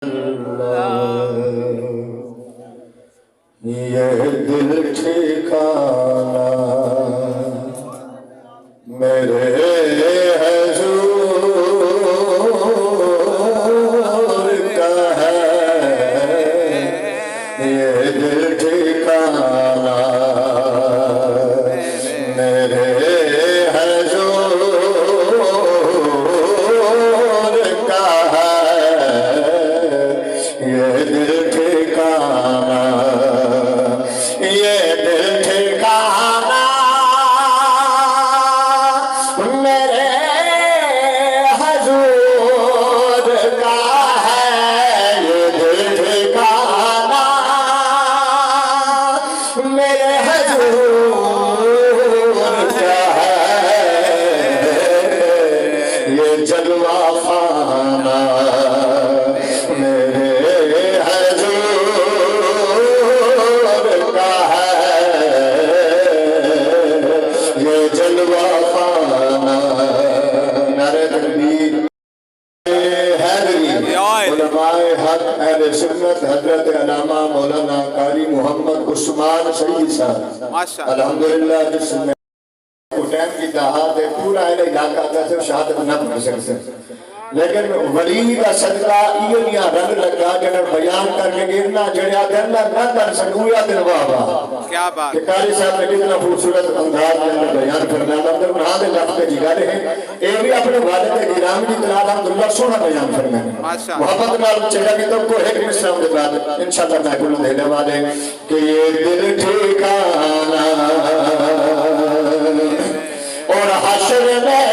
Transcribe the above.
ये दिल ठिकाना मेरे हुजूर का है। ये दिल ठिकाना मेरे हुजूर का है। ये दिल ठिकाना, ये दिल ठिकाना मेरे हुजूर का है। ये दिल ठिकाना मेरे हुजूर का है। ये जलवा खाना मेरे हजरत अल्लामा मौलाना कारी मोहम्मद उस्मान सईद साहब अल्हम्दुलिल्लाह जिसने टाइम की दहात है पूरा इलाका का सिर्फ शहादत न पढ़ सकते, लेकिन वली का सदका इया रंग लगा जन बयान करके गिरना जड़िया करना न कर सकूया दिन बाबा। क्या बात है कारी साहब ने कितना खूबसूरत अंदाज में बयान करना मतलब बना दे लफ्ज की गल है। ये भी अपने वालिद गिराम की तलाश अल्हम्दुलिल्लाह सोना बयान करना है मोहब्बत नाल चेहरा की तो कोई एक मिसरा के बाद इंशाअल्लाह मैं बोल देने वाले कि ये दिल ठिकाना और हश्र में